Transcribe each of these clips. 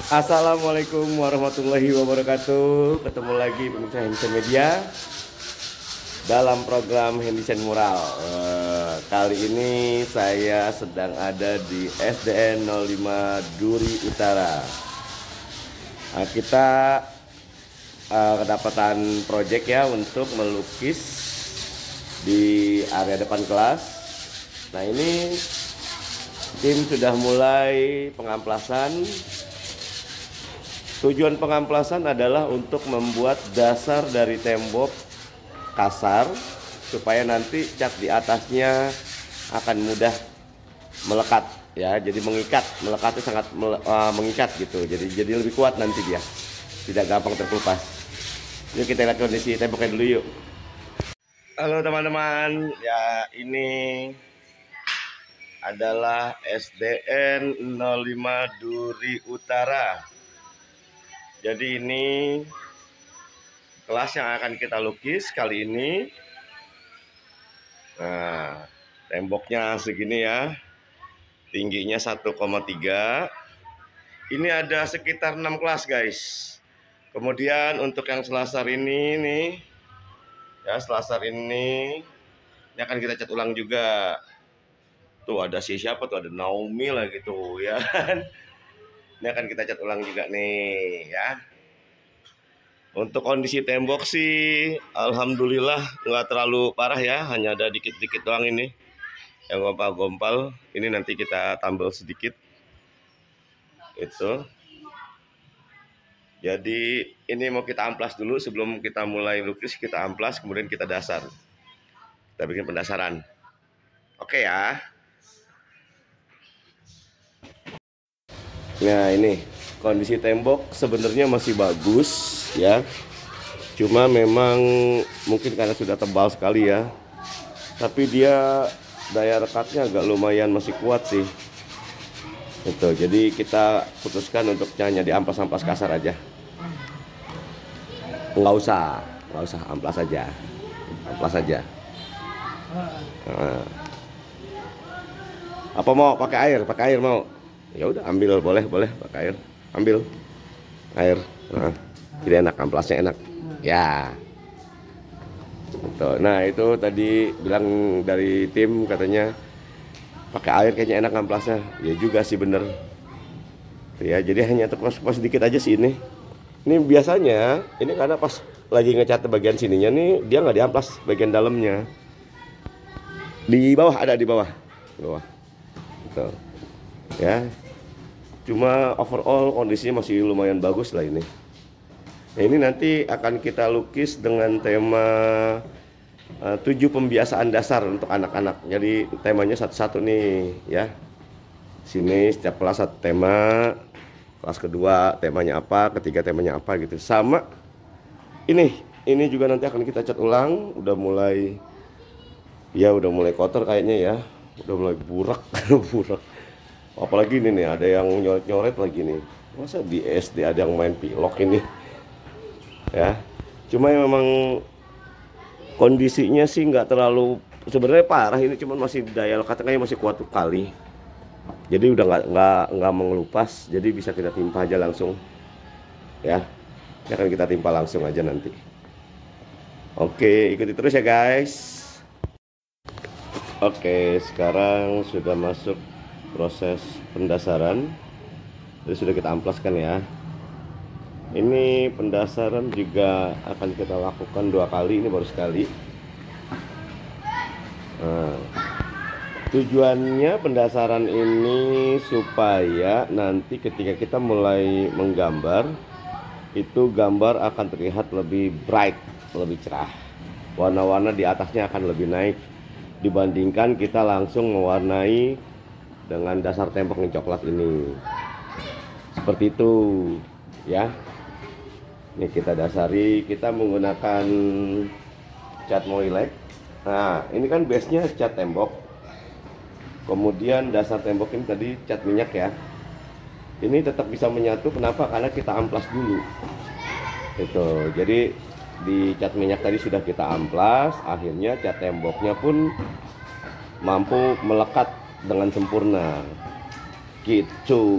Assalamualaikum warahmatullahi wabarakatuh. Ketemu lagi pemirsa Hendyson Media dalam program Hendyson Mural. Kali ini saya sedang ada di SDN 05 Duri Utara. Kita kedapatan proyek ya untuk melukis di area depan kelas. Nah, ini tim sudah mulai pengamplasan. Tujuan pengamplasan adalah untuk membuat dasar dari tembok kasar supaya nanti cat di atasnya akan mudah melekat ya. Jadi mengikat, melekatnya sangat mengikat gitu. Jadi lebih kuat nanti dia. Tidak gampang terkelupas. Yuk kita lihat kondisi temboknya dulu yuk. Halo teman-teman, ya ini adalah SDN 05 Duri Utara. Jadi ini kelas yang akan kita lukis kali ini. Nah, temboknya segini ya. Tingginya 1,3. Ini ada sekitar 6 kelas, guys. Kemudian untuk yang selasar ini nih. Ya, selasar ini akan kita cat ulang juga. Tuh ada siapa tuh, ada Naomi lah gitu ya kan. Ini akan kita cat ulang juga nih ya. Untuk kondisi tembok sih alhamdulillah nggak terlalu parah ya, hanya ada dikit-dikit doang ini yang gompal-gompal. Ini nanti kita tambal sedikit itu. Jadi ini mau kita amplas dulu sebelum kita mulai lukis. Kita amplas kemudian kita dasar, kita bikin pendasaran. Oke ya. Nah, ini kondisi tembok sebenarnya masih bagus ya. Cuma memang mungkin karena sudah tebal sekali ya. Tapi dia daya rekatnya agak lumayan masih kuat sih. Itu. Jadi kita putuskan untuk hanya diamplas-amplas kasar aja. Nggak usah amplas aja. Amplas aja. Nah. Apa mau pakai air? Pakai air mau? Ya udah, ambil, boleh pakai air, ambil air. Nah, jadi enak, amplasnya enak ya. Nah itu tadi bilang dari tim katanya pakai air kayaknya enak amplasnya. Ya juga sih bener ya. Jadi hanya terkupas sedikit aja sih ini. Ini biasanya ini karena pas lagi ngecat bagian sininya nih dia nggak diamplas bagian dalamnya. Di bawah ada, di bawah gitu ya. Cuma overall kondisinya masih lumayan bagus lah ini. Nah, ini nanti akan kita lukis dengan tema 7 pembiasaan dasar untuk anak-anak. Jadi temanya satu-satu nih ya. Sini setiap kelas satu tema. Kelas kedua temanya apa, ketiga temanya apa gitu. Sama ini juga nanti akan kita cat ulang. Udah mulai kotor kayaknya ya. Udah mulai burak burak. Apalagi ini nih, ada yang nyoret-nyoret lagi nih. Masa di SD ada yang main pilok ini ya. Cuma memang kondisinya sih nggak terlalu sebenarnya parah ini, cuman masih daya lekatnya masih kuat tuh kali. Jadi udah nggak mengelupas, jadi bisa kita timpa aja langsung ya. Ini akan kita timpa langsung aja nanti. Oke, ikuti terus ya guys. Oke, sekarang sudah masuk proses pendasaran. Jadi sudah kita amplaskan ya. Ini pendasaran juga akan kita lakukan 2 kali, ini baru sekali. Nah, tujuannya pendasaran ini supaya nanti ketika kita mulai menggambar itu gambar akan terlihat lebih bright, lebih cerah. Warna-warna di atasnya akan lebih naik dibandingkan kita langsung mewarnai dengan dasar tembok yang coklat ini. Seperti itu ya. Ini kita dasari, kita menggunakan cat moilek. Nah, ini kan base-nya cat tembok. Kemudian dasar tembok ini tadi cat minyak ya. Ini tetap bisa menyatu, kenapa? Karena kita amplas dulu. Itu. Jadi di cat minyak tadi sudah kita amplas, akhirnya cat temboknya pun mampu melekat dengan sempurna gitu.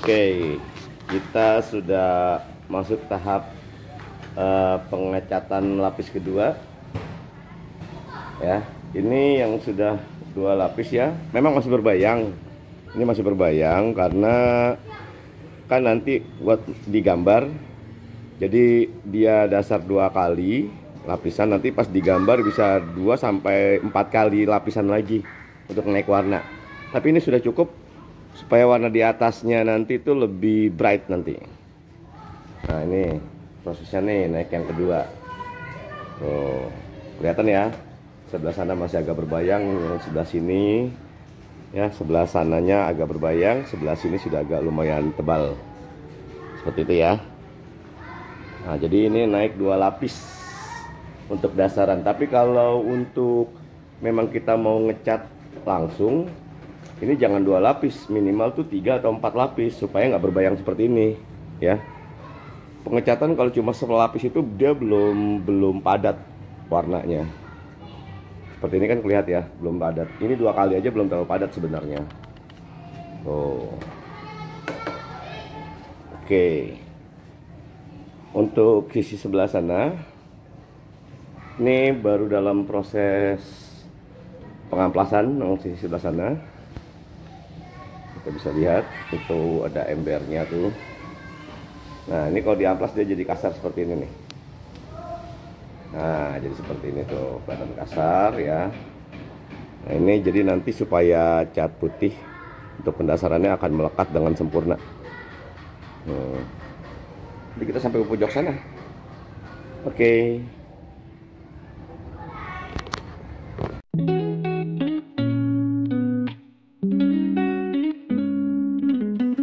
Oke, kita sudah masuk tahap pengecatan lapis kedua. Ya, ini yang sudah 2 lapis ya. Memang masih berbayang. Ini masih berbayang karena kan nanti buat digambar. Jadi dia dasar 2 kali lapisan, nanti pas digambar bisa 2 sampai 4 kali lapisan lagi untuk naik warna. Tapi ini sudah cukup supaya warna di atasnya nanti itu lebih bright nanti. Nah, ini prosesnya nih, naik yang kedua. Tuh, kelihatan ya. Sebelah sana masih agak berbayang, yang sebelah sini ya, sebelah sananya agak berbayang, sebelah sini sudah agak lumayan tebal. Seperti itu ya. Nah, jadi ini naik 2 lapis untuk dasaran. Tapi kalau untuk memang kita mau ngecat langsung, ini jangan 2 lapis, minimal tuh 3 atau 4 lapis supaya nggak berbayang seperti ini ya. Pengecatan kalau cuma 1 lapis itu dia belum padat warnanya. Seperti ini kan kelihatan ya, belum padat. Ini 2 kali aja belum terlalu padat sebenarnya. Oh. Oke. Untuk sisi sebelah sana, ini baru dalam proses pengamplasan. Untuk sisi sebelah sana, kita bisa lihat itu ada embernya tuh. Nah, ini kalau diamplas dia jadi kasar seperti ini nih. Nah, jadi seperti ini tuh, kelihatan kasar ya. Nah, ini jadi nanti supaya cat putih untuk pendasarannya akan melekat dengan sempurna. Jadi kita sampai ke pojok sana. Oke.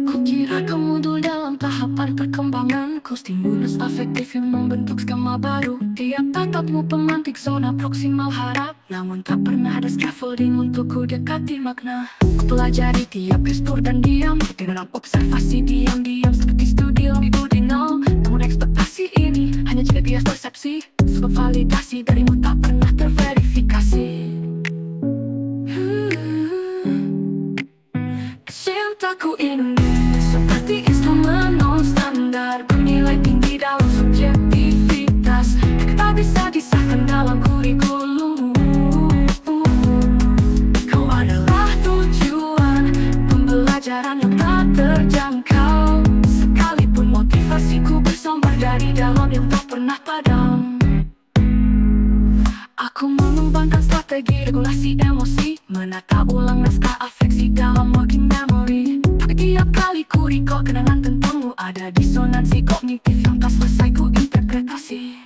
Kukira kamu dulu dalam tahapan perkembangan, stimulus afektif yang membentuk skema baru. Tiap tatapmu pemantik zona proksimal harap, namun tak pernah ada scaffolding untuk ku dekati makna. Ku pelajari tiap gestur dan diam, dengan observasi diam-diam seperti studi longitudinal. Namun ekspektasi ini hanya jadi bias persepsi, sebab validasi darimu tak pernah terverifikasi. Cintaku ini seperti instrumen non-standar, bernilai tinggi dalam subjektivitas, tak bisa disahkan dalam kurikulum. Kau adalah tujuan pembelajaran yang tak terjangkau, sekalipun motivasiku bersumber dari dalam yang tak pernah padam. Aku mengembangkan strategi regulasi emosi, menata ulang naskah afeksi dalam working memory. Tapi tiap kali ku recall kenangan tentangmu, ada disonansi kognitif yang tak selesai ku interpretasi.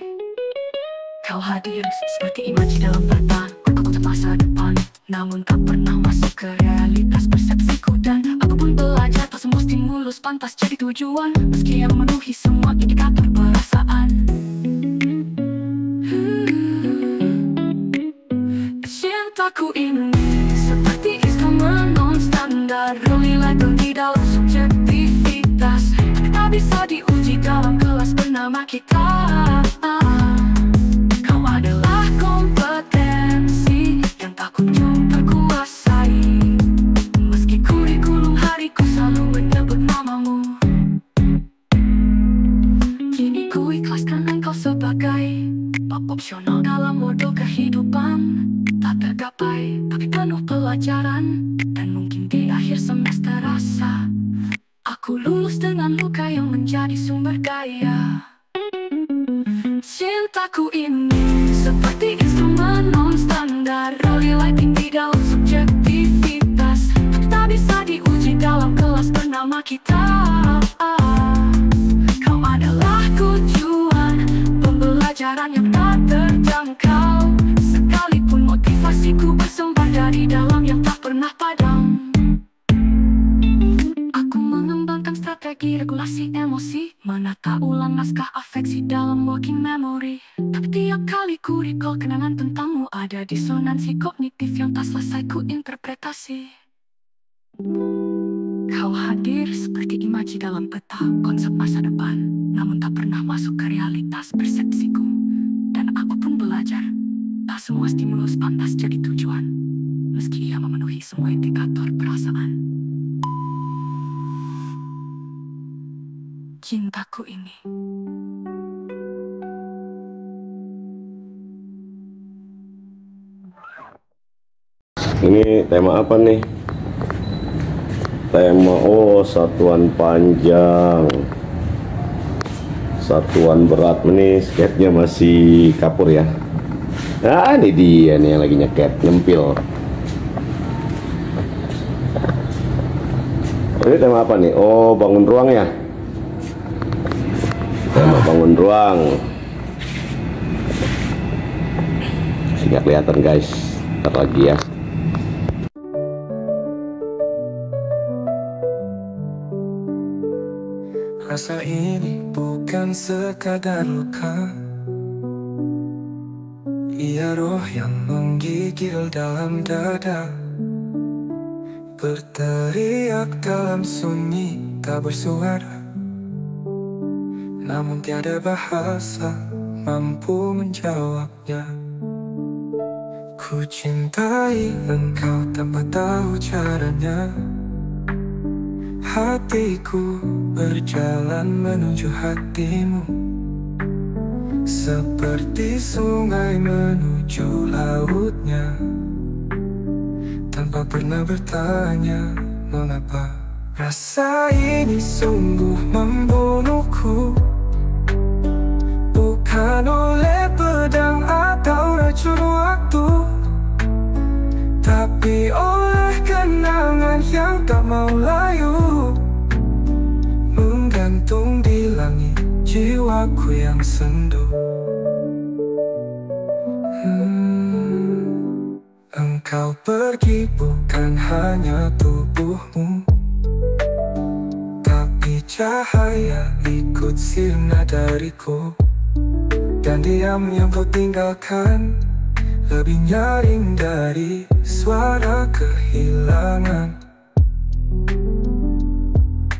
Kau hadir seperti imaji dalam peta, konsep masa depan, namun tak pernah masuk ke realitas persepsiku. Dan aku pun belajar tak semua stimulus pantas jadi tujuan, meski yang memenuhi semua indikator perasaan. Cintaku ini seperti instrumen non-standar, bernilai tinggi dalam subjektivitas, tak bisa diuji dalam kelas bernama kita. Kau adalah kompetensi yang tak kunjung terkuasai, meski kurikulum hariku selalu menyebut namamu. Kini ku ikhlaskan engkau sebagai bab opsional dalam modul kehidupan. Tak tergapai, tapi penuh pelajaran, dan mungkin di akhir semester rasa aku lulus dengan luka yang menjadi sumber daya. Cintaku ini seperti instrumen non-standar, bernilai tinggi dalam subjektivitas, tak bisa diuji dalam kelas bernama kita. Kau adalah tujuan pembelajaran yang tak terjangkau, sekalipun motivasiku bersumber dari dalam yang tak pernah padam. Aku mengembangkan strategi regulasi emosi, menata ulang naskah afeksi dalam working memory. Tapi tiap kali ku recall kenangan tentangmu, ada disonansi kognitif yang tak selesai ku interpretasi. Kau hadir seperti imaji dalam peta, konsep masa depan, namun tak pernah masuk ke realitas persepsiku. Dan aku pun belajar tak semua stimulus pantas jadi tujuan, meski ia memenuhi semua indikator perasaan. cintaku ini. Ini tema apa nih? Tema satuan panjang, satuan berat. Ini sketnya masih kapur ya. Nah, ini dia nih yang lagi nyeket, nyempil. Ini tema apa nih? Oh, bangun ruang ya. Tema bangun ruang. Nggak kelihatan guys. Ntar lagi ya. Rasa ini bukan sekadar luka, ia roh yang menggigil dalam dada, berteriak dalam sunyi tak bersuara, namun tiada bahasa mampu menjawabnya. Ku cintai engkau tanpa tahu caranya. Hatiku berjalan menuju hatimu, seperti sungai menuju lautnya, tanpa pernah bertanya mengapa. Rasa ini sungguh membunuhku, bukan oleh pedang atau racun waktu, tapi oleh kenangan yang tak mau layu, menggantung di langit jiwaku yang sendu. Engkau pergi bukan hanya tubuhmu, tapi cahaya ikut sirna dariku, dan diam yang kau tinggalkan lebih nyaring dari suara kehilangan.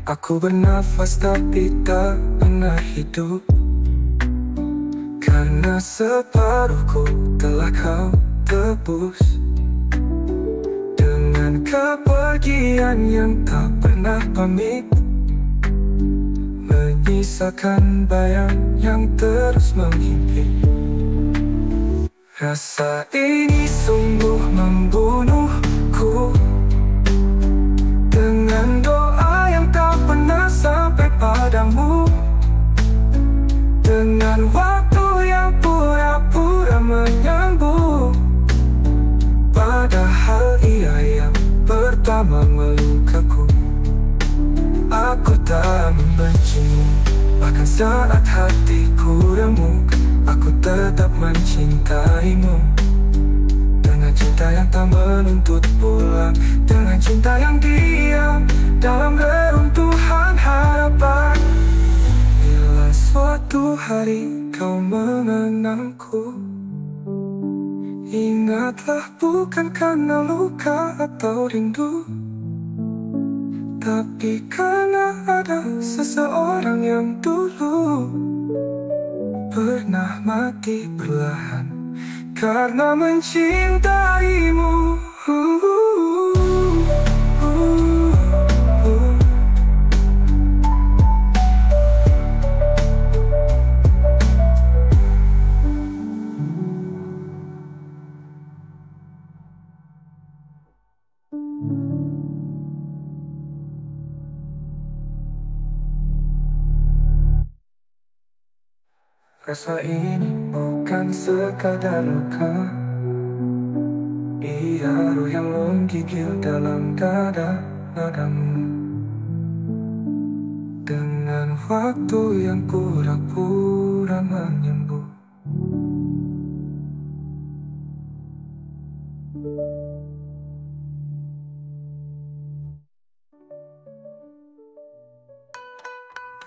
Aku bernafas tapi tak pernah hidup, karena separuhku telah kau tebus dengan kepergian yang tak pernah pamit, menyisakan bayang yang terus menghimpit. Rasa ini sungguh membunuhku, dengan doa yang tak pernah sampai padamu, dengan waktu yang pura-pura menyambut, padahal ia yang pertama melukaku. Aku tak membencimu, bahkan saat hatiku remuk, aku tetap mencintaimu, dengan cinta yang tak menuntut pulang, dengan cinta yang diam dalam reruntuhan harapan. Bila suatu hari kau mengenangku, ingatlah bukan karena luka atau rindu, tapi karena ada seseorang yang dulu pernah mati perlahan karena mencintaimu. Rasa ini bukan sekadar luka, ia roh yang menggigil dalam dada padamu, dengan waktu yang pura-pura menyembuh.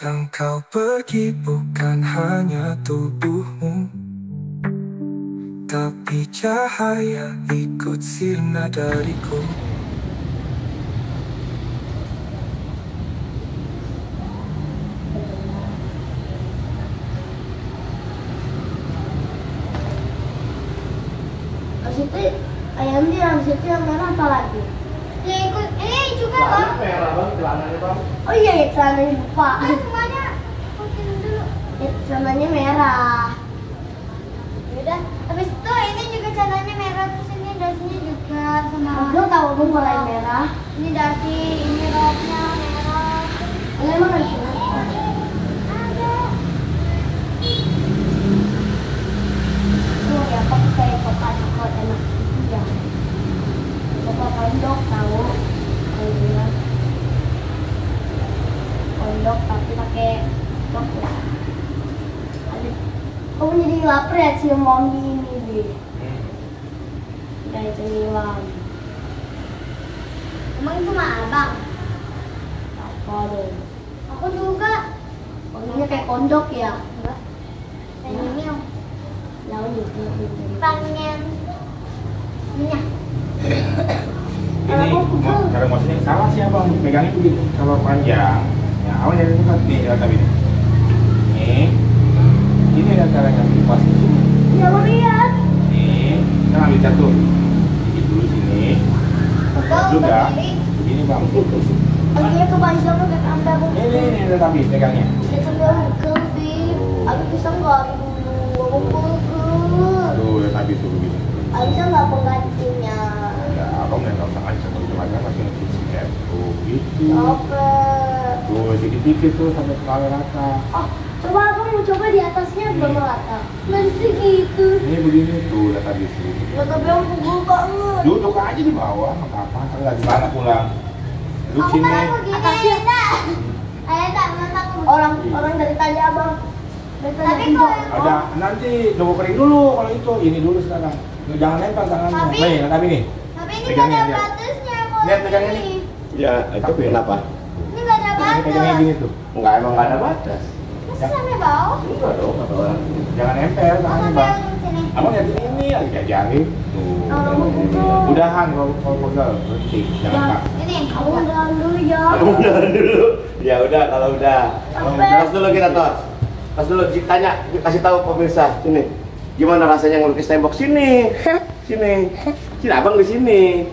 Engkau pergi bukan hanya tubuhmu, tapi cahaya ikut sirna dariku. Situ ayam di situ yang merah apa lagi? Yang ikut ini juga bang. Merah bang, celananya bang. Oh iya ya celananya lupa. Semuanya Celananya merah. Yaudah, habis itu ini juga celananya merah, terus ini dasinya juga sama. Aku tahu aku mulai merah. Ini dasi, ini roknya merah. Ini emang ada sih. Ada. Oh ya, aku kayak coklat enak. Iya. Coklat kondok tahu. Iya. Kondok tapi pakai coklat. Kamu jadi lapar ya cium wangi ini deh. Kayak cemilan. Emang itu mah abang. Apa dong? Aku juga. Wanginya kayak kondok ya? Enggak. Pengen minum. Lalu Pengen minyak. Ini cara motionnya salah sih abang, pegangnya begitu. Kalau panjang, ya awalnya dari tempat nih, lihat tapi ini ada caranya pas di sini. ya mau lihat. Nih, kita ambil satu, dikit dulu sini, juga, begini bang. Wanginya kepanjang udah tambah Ini ada tapi pegangnya. Dia sambil kelbi. Aku bisa nggak dulu? Aku pukul. Tuh, ada tapi tuh begini. Bisa nggak penggantinya? Ya, abang nggak usah aja, kalau itu aja masih ngecicip ya. Tuh, gitu. Capek. Tuh, dikit-dikit tuh sampai kepala rata. Oh, coba aku mau coba di atasnya belum rata. Nggak segitu. Ini begini tuh, udah tadi sih. Nggak tapi aku pukul banget. Duduk aja di bawah, nggak apa-apa. Kalau lagi mana pulang. Duduk Aku sini. kan aku gini. Atasnya. Ayo tak mama aku. Orang dari tadi abang. Tapi kalau Ada nanti nunggu kering dulu kalau itu. Ini dulu sekarang. Jangan lempar tangannya. Tapi- Nih, tapi nih. tapi ini nggak Pegangnya, ada lihat. batasnya kalau Lihat pegangnya ini. nih. Ya, itu kenapa? Ini nggak ada Ini pegangnya batas. gini tuh. Enggak, emang nggak ada batas. Masa sampai bawah? Enggak dong, kata orang. Jangan nempel Oh, tangannya, sampai Bang. yang sini. Abang lihat ini lagi diajarin. Tuh. mau pukul. Udahan kalau pegel. Berhenti. Jangan Pak. Ini. Kamu udahan dulu ya. Kamu udah dulu. Ya udah, kalau udah. Sampai. Tos dulu kita tos. Tos dulu, tanya, kasih tahu pemirsa sini. Gimana rasanya ngelukis tembok sini? Sini. Sini abang di sini.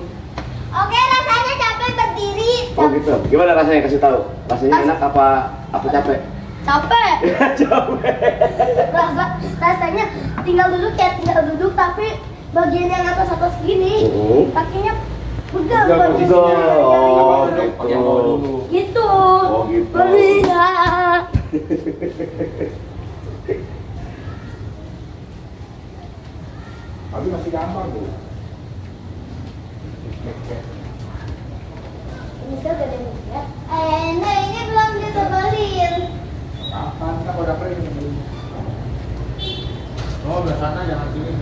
Oke, rasanya capek berdiri. Oh gitu. Gimana rasanya kasih tahu? Rasanya enak apa capek? Capek. Capek. Rasanya tinggal duduk tapi bagian yang atas gini kakinya pegang Pegang, bagian pegang. sini. Oh, Pakai gitu. bawah dulu. Gitu. Oh, gitu. Melihat. Tapi masih gampang tuh. Ini kan gede ya. Nah ini belum ditebelin. Kapan? Kita udah kering. Oh, biasanya jangan sini.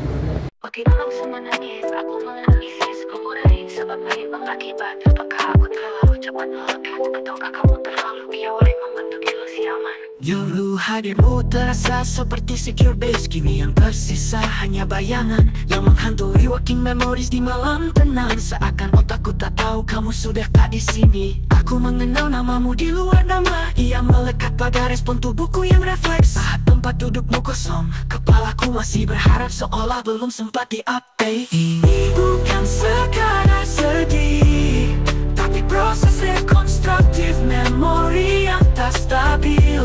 Waktu langsung menangis, aku menangis kekurangan sebab penyebab akibat. Apakah aku terlalu cepat melekat ataukah kamu terlalu kiawai membentuk ilusi aman? Dulu hadirmu terasa seperti secure base, kini yang tersisa hanya bayangan yang menghantui walking memories di malam tenang. Seakan otakku tak tahu kamu sudah tak di sini. Aku mengenal namamu di luar nama, ia melekat pada respon tubuhku yang refleks. Saat tempat dudukmu kosong, kepalaku masih berharap seolah belum sempat di-update. Ini bukan sekadar sedih, tapi proses rekonstruktif memori yang tak stabil.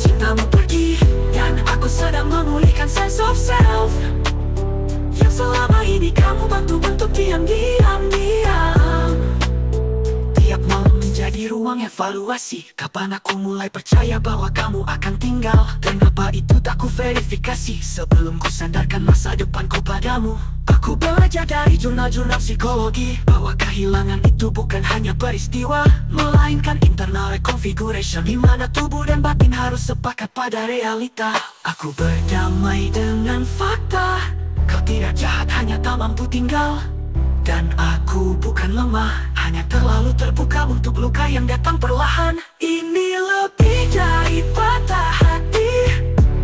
Cintamu pergi, dan aku sedang memulihkan sense of self yang selama ini kamu bantu bentuk diam-diam. Tiap malam menjadi ruang evaluasi. Kapan aku mulai percaya bahwa kamu akan tinggal? Dan apa itu tak ku verifikasi sebelum ku sandarkan masa depanku padamu. Aku belajar dari jurnal-jurnal psikologi bahwa kehilangan itu bukan hanya peristiwa, melainkan internal reconfiguration di mana tubuh dan batin harus sepakat pada realita. Aku berdamai dengan fakta, kau tidak jahat, hanya tak mampu tinggal. Dan aku bukan lemah, hanya terlalu terbuka untuk luka yang datang perlahan. Ini lebih dari patah hati,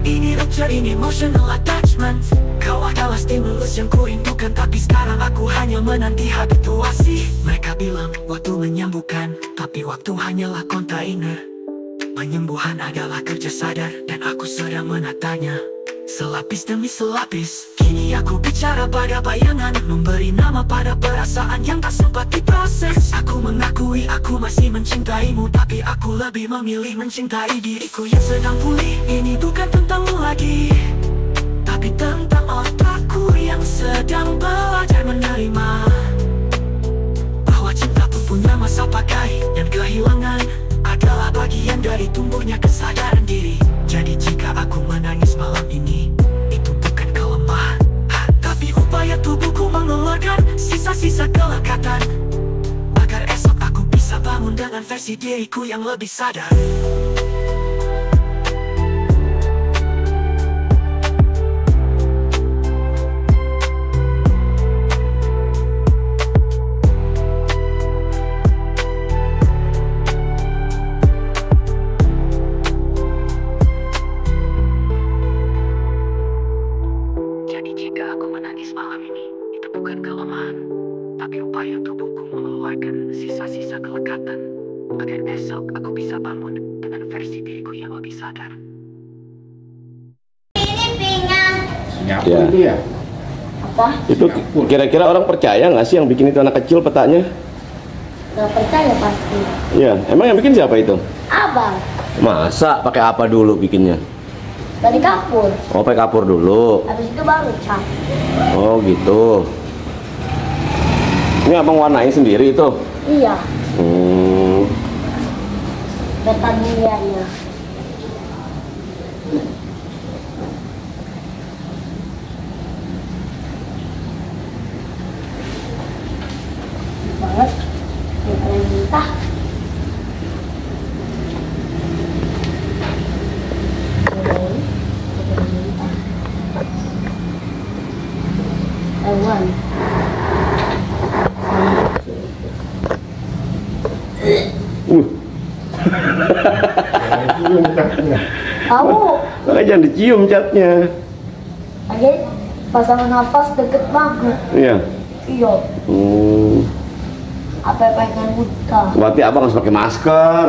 ini rupture, ini emotional attachment. Kau adalah stimulus yang kurindukan, tapi sekarang aku hanya menanti habituasi. Mereka bilang waktu menyembuhkan, tapi waktu hanyalah kontainer. Penyembuhan adalah kerja sadar, dan aku sedang menatanya. selapis demi selapis. Kini aku bicara pada bayangan, memberi nama pada perasaan yang tak sempat diproses. Aku mengakui aku masih mencintaimu, tapi aku lebih memilih mencintai diriku yang sedang pulih. Ini bukan tentangmu lagi, tapi tentang otakku yang sedang belajar menerima bahwa cinta pun punya masa pakai, dan kehilangan adalah bagian dari tumbuhnya kesadaran diri. Jadi jika aku menangis malam ini, itu bukan kelemahan, tapi upaya tubuhku mengeluarkan sisa-sisa kelekatan, agar esok aku bisa bangun dengan versi diriku yang lebih sadar. Jika aku menangis malam ini, itu bukan kelemahan, tapi upaya tubuhku mengeluarkan sisa-sisa kelekatan, agar besok aku bisa bangun dengan versi diriku yang lebih sadar. Ini pinggang. Singapura Ya. itu ya? Apa? Itu kira-kira orang percaya nggak sih yang bikin itu anak kecil petanya? Gak percaya pasti. Iya, emang yang bikin siapa itu? Abang, Masa pakai apa dulu bikinnya? dari kapur. Oh, pakai kapur dulu. Habis itu baru cat. Oh, gitu. Ini abang warnain sendiri itu? Iya, Hmm. betadinianya. Banget. Yang paling mentah. Taiwan. Kamu Makanya jangan dicium catnya. lagi pasangan nafas deket banget. Iya. Iya, Hmm. apa pengen buta. Berarti abang harus pakai masker.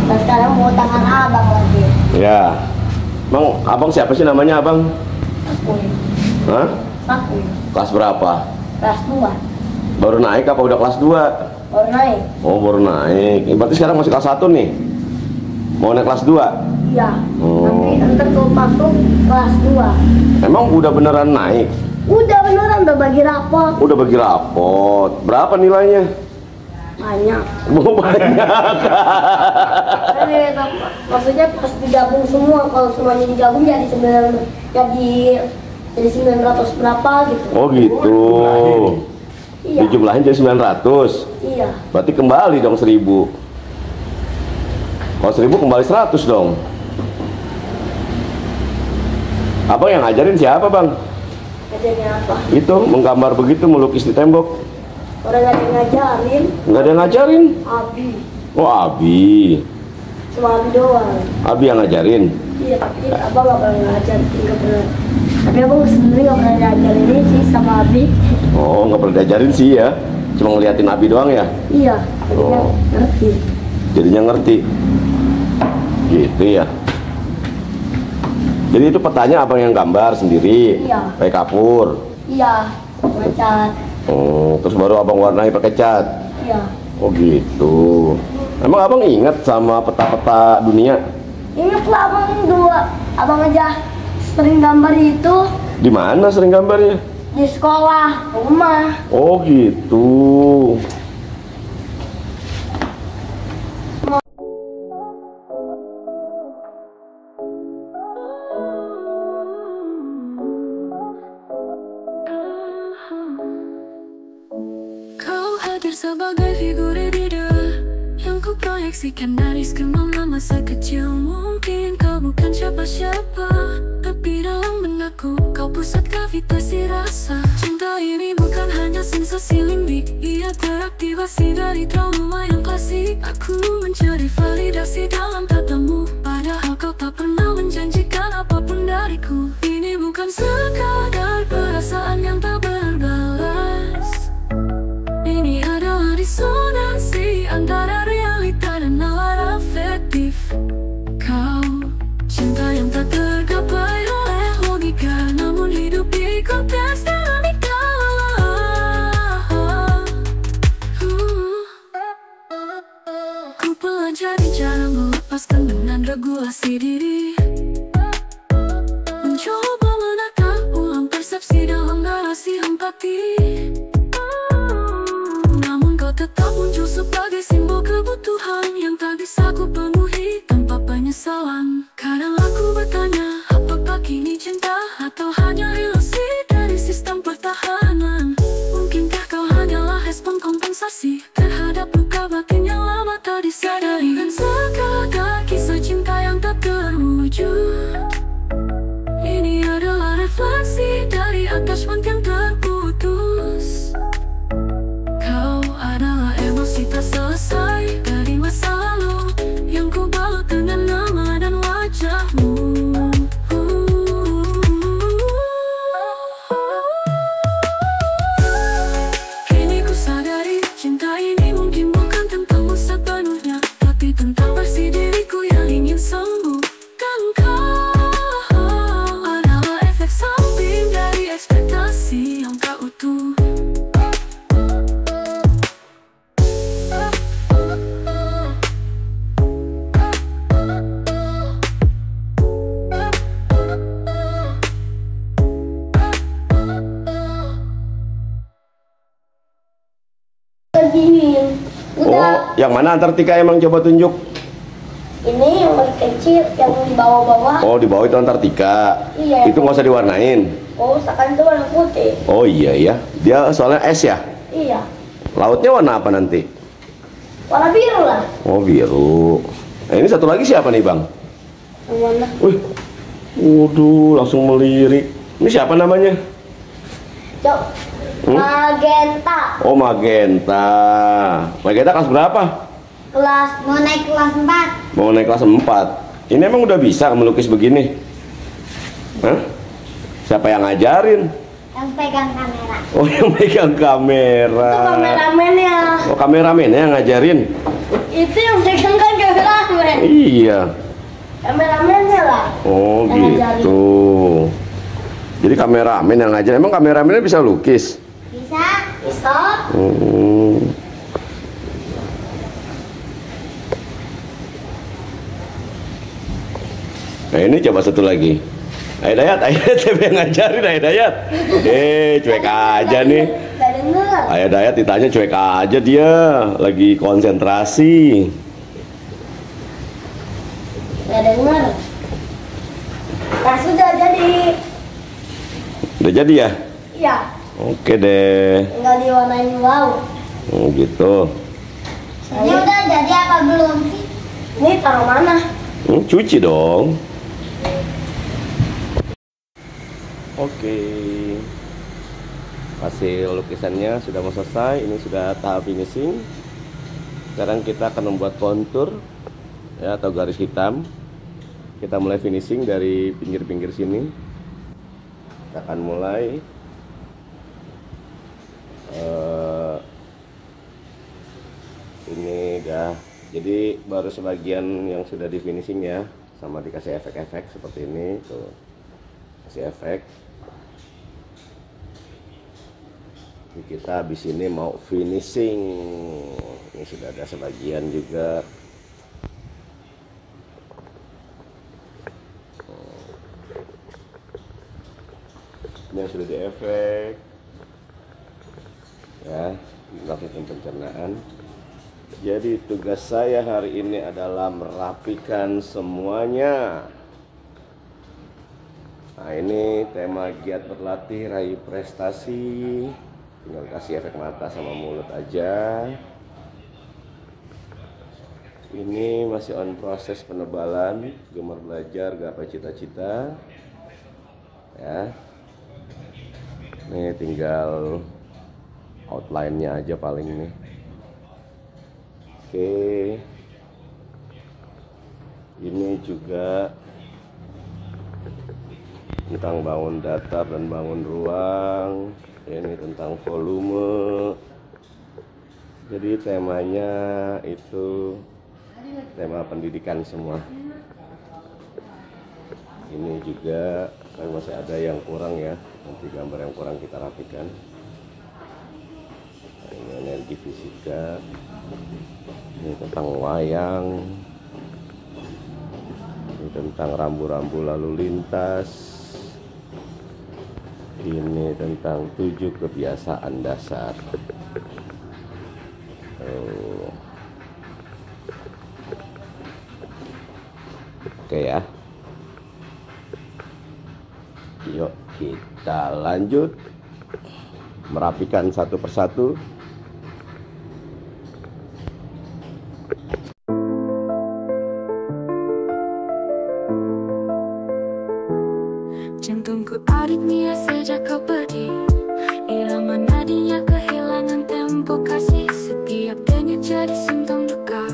Dan sekarang mau tangan abang lagi. Ya. Bang, abang siapa sih namanya abang? Aku, Hah? aku, Kelas berapa? kelas 2 Baru naik apa udah kelas 2? baru naik. Oh, baru naik. Berarti sekarang masih kelas 1 nih? Mau naik kelas 2? Iya. Oh. Nanti ntar tuh masuk kelas 2. Emang udah beneran naik? Udah beneran udah bagi rapot. Udah bagi rapot. Berapa nilainya? Banyak. Oh, banyak. Maksudnya pas digabung semua, kalau semuanya digabung jadi 900 berapa gitu. Oh, gitu. Iya. Dijumlahin jadi 900. Iya. Berarti kembali dong 1000. Kalau 1000 kembali 100 dong. Abang yang ngajarin siapa, Bang? Ngajarin apa? Itu menggambar begitu, melukis di tembok. Orang nggak ada yang ngajarin. Nggak ada yang ngajarin. Abi. Oh, Abi. Cuma Abi doang. Abi yang ngajarin. Iya, tapi abang nggak pernah ngajarin, nggak pernah. Tapi abang sebenarnya nggak pernah ngajarin ini sih sama Abi. Oh, nggak pernah diajarin sih ya. Cuma ngeliatin Abi doang ya. Iya, jadinya Oh. ngerti. Jadinya ngerti. Gitu ya. Jadi itu petanya abang yang gambar sendiri. Iya. Pakai kapur. Iya, ngecat. Oh, terus baru abang warnai pakai cat. Iya. Oh gitu. Emang abang ingat sama peta-peta dunia? Ingat lah abang dua, abang aja sering gambar itu Di mana sering gambarnya? di sekolah, rumah. Oh gitu. Kau hadir sebagai figur editor yang ku proyeksikan dari skema masa kecil. Mungkin kau bukan siapa-siapa, tapi dalam benakku kau pusat gravitasi rasa. Cinta ini bukan hanya sensasi limbik, ia teraktivasi dari trauma yang klasik. Aku mencari validasi dalam katamu, padahal kau tak pernah menjanjikan apapun dariku. Ini bukan sekadar perasaan yang tak berbalas, ini adalah mempelajari cara melepaskan dengan regulasi diri, mencoba menata ulang persepsi dalam narasi empati. Namun kau tetap muncul sebagai simbol kebutuhan yang tak bisa ku penuhi tanpa penyesalan. Kadang aku bertanya, apakah kini cinta atau hanya ilusi dari sistem pertahanan? Mungkinkah kau hanyalah respon kompensasi terhadap luka batin yang lama tak disadari? Dan sekadar kisah cinta yang tak terwujud, ini adalah refleksi dari attachment yang terputus. Kau adalah emosi tak selesai dari masa lalu yang ku balut dengan nama dan wajahmu. Kini ku sadari cinta ini mungkin bukan tentangmu sepenuhnya, tapi tentang versi diriku yang ingin sembuh. Dan kau adalah efek samping dari ekspektasi yang tak utuh. Begini. Udah. Oh, yang mana Antartika emang, coba tunjuk? Ini yang paling kecil, yang di bawah-bawah. Oh, di bawah itu Antartika. Iya. Itu nggak usah diwarnain. Oh, sekarang itu warna putih. Oh iya ya, dia soalnya es ya. Iya. Lautnya warna apa nanti? Warna biru lah. Oh biru. Nah, ini satu lagi siapa nih bang? Yang mana? Wih, waduh, langsung melirik. Ini siapa namanya? Cok. Magenta. Oh Magenta. Magenta kelas berapa? Mau naik kelas 4. Mau naik kelas 4. Ini emang udah bisa melukis begini? Hah? Siapa yang ngajarin? Yang pegang kamera. Oh yang pegang kamera. Itu kameramennya. Oh kameramennya yang ngajarin? Itu yang pegang kan kameramen. Iya. Kameramennya lah. Oh Yang gitu. Jadi kameramen yang ngajarin. Emang kameramennya bisa lukis? Bisa? Bisa. Nah ini coba satu lagi. Ayo Dayat siapa yang ngajarin Ayo Dayat? Cuek aja nih. Gak denger. Ayo Dayat ditanya cuek aja dia. Lagi konsentrasi. Gak denger. Nah sudah jadi. Udah jadi ya? Iya. Oke deh. Tinggal diwarnain blau. Oh gitu. Ini udah jadi apa belum sih? Ini taruh mana? Cuci dong. Oke. Hasil lukisannya sudah mau selesai. Ini sudah tahap finishing. Sekarang kita akan membuat kontur ya, atau garis hitam. Kita mulai finishing dari pinggir-pinggir sini. Kita akan mulai ini dah. Jadi baru sebagian yang sudah di finishing ya, sama dikasih efek-efek seperti ini tuh. Kasih efek. Jadi kita habis ini mau finishing. Ini sudah ada sebagian juga. Ini yang sudah di efek. Ya, sistem pencernaan. Jadi tugas saya hari ini adalah merapikan semuanya. Nah ini tema giat berlatih raih prestasi. Tinggal kasih efek mata sama mulut aja. Ini masih on proses penebalan. Gemar belajar gapai cita-cita. Ya. Ini tinggal outline-nya aja paling nih. Oke. Ini juga tentang bangun datar dan bangun ruang. Ini tentang volume. Jadi temanya itu tema pendidikan semua. Ini juga kan masih ada yang kurang ya. Nanti gambar yang kurang kita rapikan. Ini energi fisika. Ini tentang wayang. Ini tentang rambu-rambu lalu lintas. Ini tentang 7 kebiasaan dasar. Oke ya. Yuk kita lanjut merapikan satu persatu. Jantungku aritmia sejak kau pergi, irama nadinya kehilangan tempo kasih. Setiap denyut jadi simptom duka,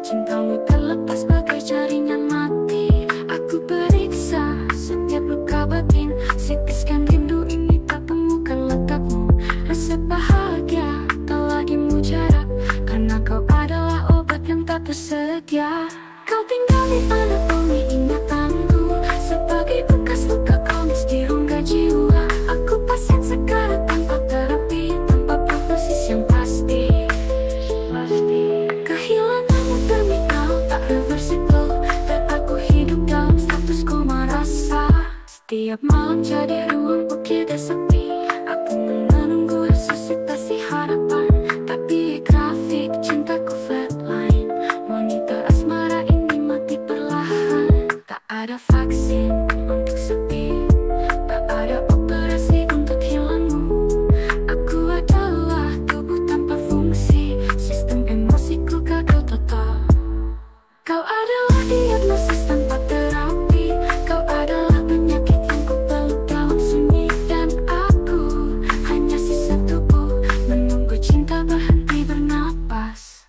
cintamu terlepas bagai jaringan mati. Aku periksa setiap luka batin, CT scan rindu ini tak temukan letakmu. Resep bahagia tak lagi mujarab, karena kau adalah obat yang tak tersedia. Kau tinggal di anatomi ingatanku, sebagai bekas luka kronis di rongga jiwa. Aku pasien sekarat tanpa terapi, tanpa prognosis yang pasti. Kehilanganmu terminal, tak reversible, dan aku hidup dalam status koma rasa. Setiap malam jadi ruang ukir sepi, aku menunggu resusitasi harapan. Tapi grafik cintaku flatline, monitor asmara ini mati perlahan. Tak ada vaksin untuk sepi, tak ada operasi untuk hilangmu. Aku adalah tubuh tanpa fungsi, sistem emosiku gagal total. Kau adalah diagnosis tanpa terapi, kau adalah penyakit yang kupelut dalam sunyi. Dan aku hanya sisa tubuh, menunggu cinta berhenti bernapas.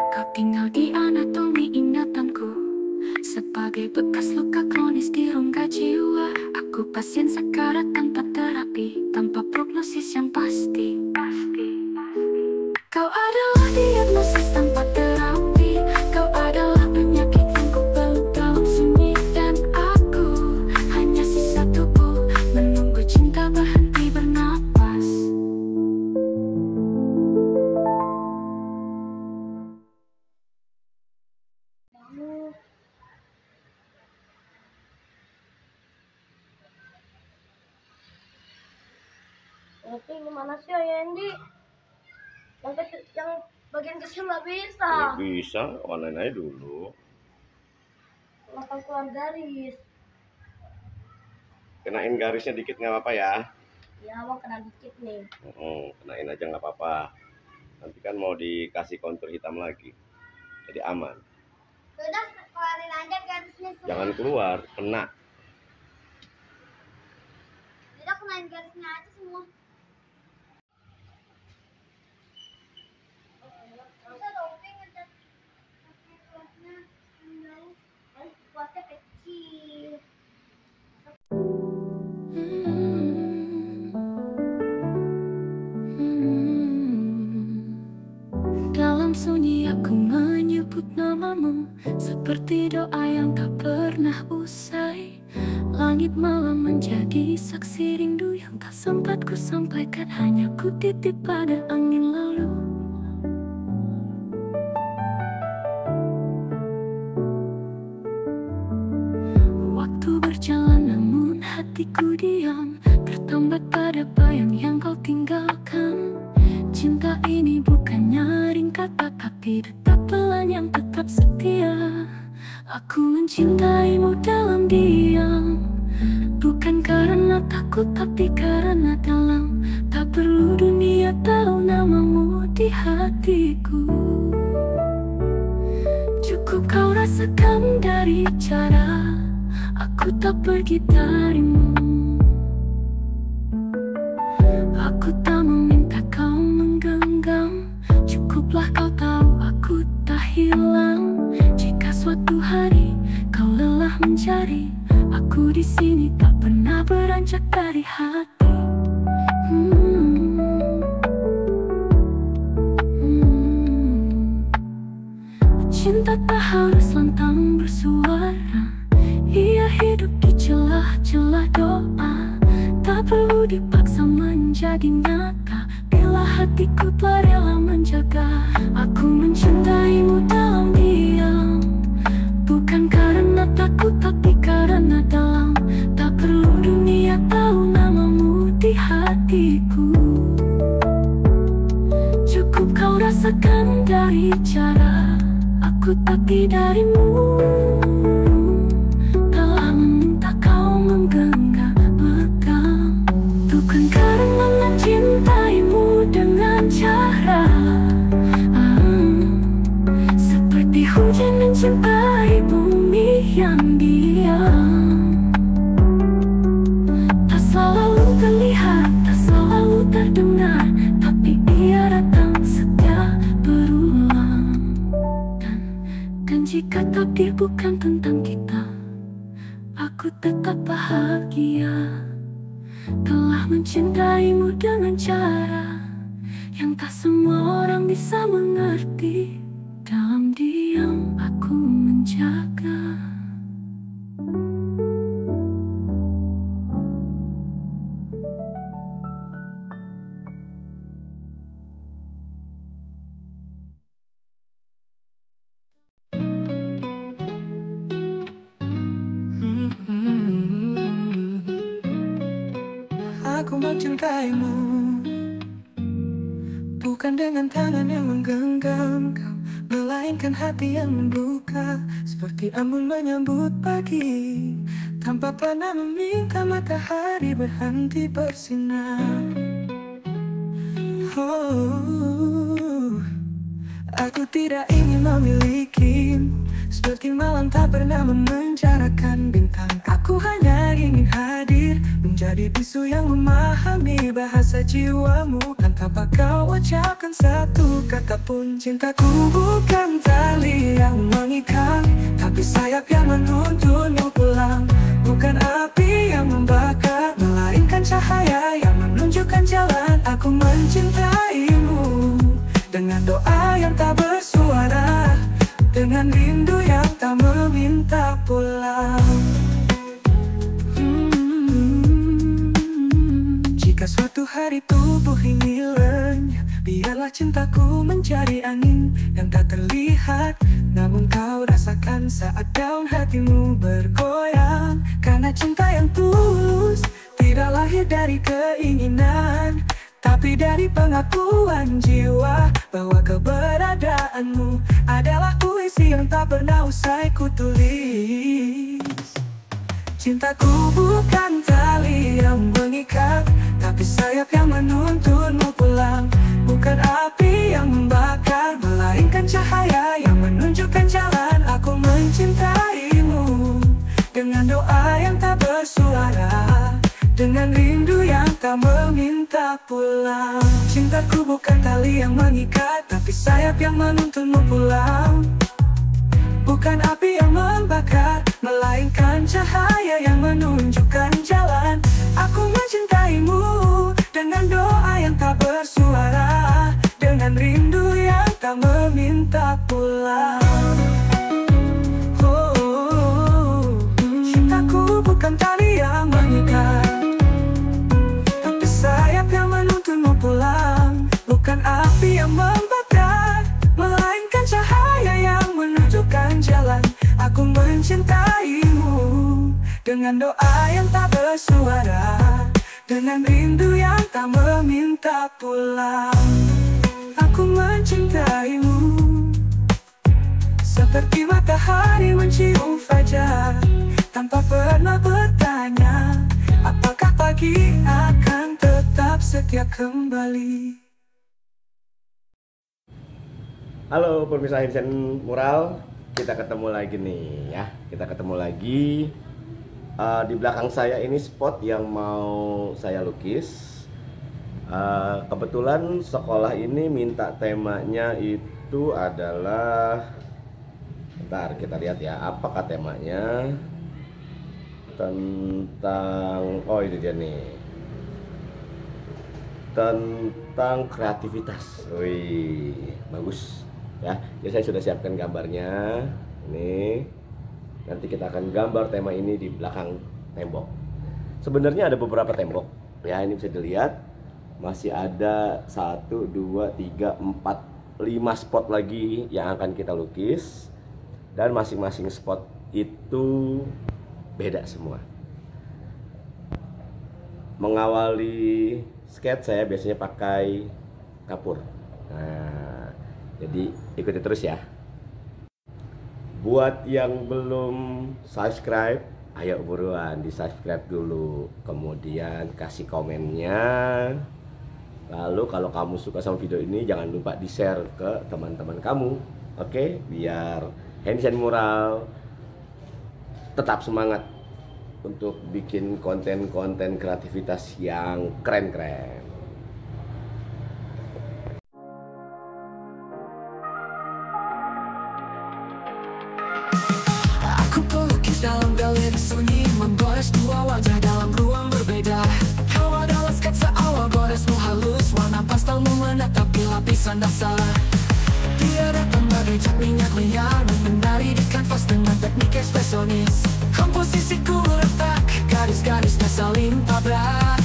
Kau tinggal di anatomi ingatanku, sebagai bekas luka kronis di rongga jiwa. Aku pasien sekarat tanpa terapi, tanpa prognosis yang pasti. Kau adalah diagnosis tanpa terapi, kau adalah penyakit yang kupelut dalam sunyi. Dan aku hanya sisa tubuh, menunggu cinta berhenti bernapas. Tapi gimana sih ya Andy? Yang bagian kecil nggak bisa. Bisa, warnain aja dulu. Kenapa keluar garis? Kenain garisnya dikit nggak apa-apa ya. Ya mau kena dikit nih. Kenain aja nggak apa-apa. Nanti kan mau dikasih kontur hitam lagi, jadi aman. Udah keluarin aja garisnya semua. Jangan keluar, kena. Udah kenain garisnya aja semua. Bisa doping ngecat kuasnya jauh. Kuasnya kecil. Dalam sunyi aku menyebut namamu, seperti doa yang tak pernah usai. Langit malam menjadi saksi rindu yang tak sempat ku sampaikan, hanya ku titip pada angin lalu. Waktu berjalan namun hatiku diam, tertambat pada bayang yang kau tinggalkan. Cinta ini bukannya ringkat tapi detak pelan yang tetap setia. Aku mencintaimu dalam diam, bukan karena takut tapi karena dalam. Tak perlu dunia tahu namamu di hatiku, cukup kau rasakan dari cara aku tak pergi darimu. Aku tak meminta kau menggenggam, cukuplah kau tahu aku tak hilang. Jika suatu hari kau lelah mencari, aku di sini tak pernah beranjak dari hati. cinta tak harus lantang bersuara. Ia hidup di celah-celah doa, tak perlu dipaksa menjadi nyata. Bila hatiku telah rela menjaga, aku mencintaimu dalam diam. Bukan karena takut tapi karena dalam. Tak perlu dunia tahu namamu di hatiku. Cukup kau rasakan dari cara aku tapi darimu. Telah meminta kau menggenggam pegang. Bukan karena mencintaimu dengan cara seperti hujan mencintai bumi yang diam. Tak selalu terlihat, tak selalu terdengar, tapi ia datang setiap berulang. Dan jika takdir bukan tentang kita, aku tetap bahagia. Telah mencintaimu dengan cara yang tak semua orang bisa mengerti. Dalam diam aku menjaga. Aku mencintaimu bukan dengan tangan yang menggenggam kau, melainkan hati yang membuka, seperti embun menyambut pagi, tanpa pernah meminta matahari berhenti bersinar. Oh, aku tidak ingin memilikimu, seperti malam tak pernah memenjarakan bintang. Aku hanya ingin hadir, menjadi bisu yang memahami bahasa jiwamu. Dan tanpa kau ucapkan satu kata pun, cintaku bukan tali yang mengikat, tapi sayap yang menuntunmu pulang. Bukan api yang membakar, melainkan cahaya yang menunjukkan jalan. Aku mencintaimu dengan doa yang tak bersuara, dengan rindu yang tak meminta pulang. Jika suatu hari tubuh ini lenyap, biarlah cintaku menjadi angin yang tak terlihat, namun kau rasakan saat daun hatimu bergoyang. Karena cinta yang tulus tidak lahir dari keinginan, tapi dari pengakuan jiwa bahwa keberadaanmu adalah puisi yang tak pernah usai kutulis. Cintaku bukan tali yang mengikat, tapi sayap yang menuntunmu pulang. Bukan api yang membakar, melainkan cahaya yang menunjukkan jalan. Aku mencintaimu dengan doa yang tak bersuara, dengan rindu yang tak meminta pulang. Cintaku bukan tali yang mengikat, tapi sayap yang menuntunmu pulang. Bukan api yang membakar, melainkan cahaya yang menunjukkan jalan. Aku mencintaimu dengan doa yang tak bersuara, dengan rindu yang tak meminta pulang. Cintaku bukan tali yang mengikat, tapi sayap yang menuntunmu pulang. Bukan api yang membakar, melainkan cahaya yang menunjukkan jalan. Aku mencintaimu dengan doa yang tak bersuara, dengan rindu yang tak meminta pulang. Aku mencintaimu seperti matahari mencium fajar, tanpa pernah bertanya apakah pagi akan tetap setia kembali. Halo pemirsa Vincent Mural, kita ketemu lagi nih ya. Kita ketemu lagi di belakang saya ini spot yang mau saya lukis. Kebetulan sekolah ini minta temanya itu adalah, bentar kita lihat ya, apakah temanya, tentang, oh itu dia nih, tentang kreativitas. Wih, bagus. ya. Jadi saya sudah siapkan gambarnya. Ini nanti kita akan gambar tema ini di belakang tembok. Sebenarnya ada beberapa tembok ya, ini bisa dilihat masih ada 1, 2, 3, 4, 5 spot lagi yang akan kita lukis, dan masing-masing spot itu beda semua. Mengawali sketch saya biasanya pakai kapur. Nah, jadi ikuti terus ya. Buat yang belum subscribe, ayo buruan di subscribe dulu, kemudian kasih komennya. Lalu kalau kamu suka sama video ini, jangan lupa di share ke teman-teman kamu. Oke, biar Hendy Mural tetap semangat untuk bikin konten-konten kreativitas yang keren-keren. Aku pelukis dalam galeri sunyi, menggores dua wajah dalam ruang berbeda. Kau adalah sketsa awal, goresmu halus, warna pastelmu menatapi lapisan dasar. Dia datang bagai cat minyak liar, menari di kanvas dengan teknik ekspresionis. Komposisiku retak, garis-garisnya saling tabrak.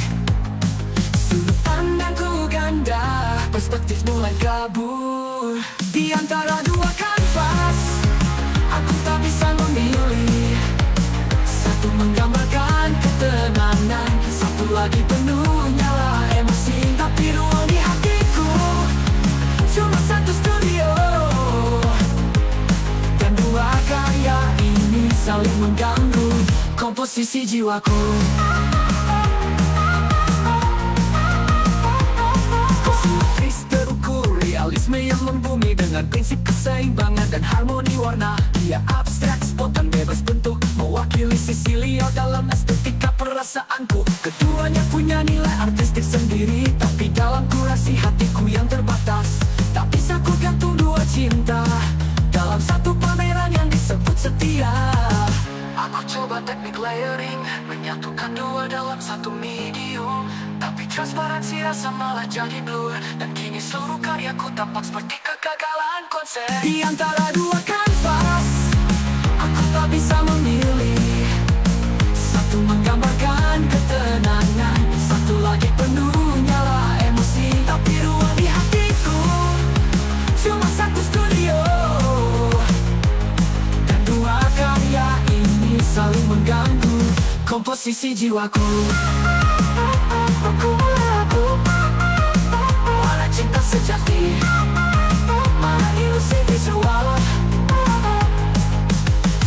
Sudut pandangku ganda, perspektif mulai kabur. Di antara dua kanvas, aku tak bisa memilih. Satu menggambarkan ketenangan, satu lagi penuh nyala emosi. Tapi ruang di hatiku cuma satu studio, dan dua karya ini saling mengganggu komposisi jiwaku. Simetris terukur, realisme yang membumi dengan prinsip keseimbangan dan harmoni warna. Dia abstrak, spontan, bebas bentuk, mewakili sisi liar dalam estetika perasaanku. Keduanya punya nilai artistik sendiri, tapi dalam kurasi hatiku yang terbatas, tak bisa ku gantung dua cinta dalam satu pameran yang disebut setia. Aku coba teknik layering, menyatukan dua dalam satu medium, tapi transparansi rasa malah jadi blur, dan kini seluruh karyaku tampak seperti kegagalan konsep. Di antara dua kanvas, aku tak bisa memilih. Satu menggambarkan ketenangan, satu lagi penuh nyala emosi. Tapi ruang di hatiku cuma satu studio, dan dua karya ini saling mengganggu komposisi jiwaku. Mana cinta sejati, mana ilusi visual.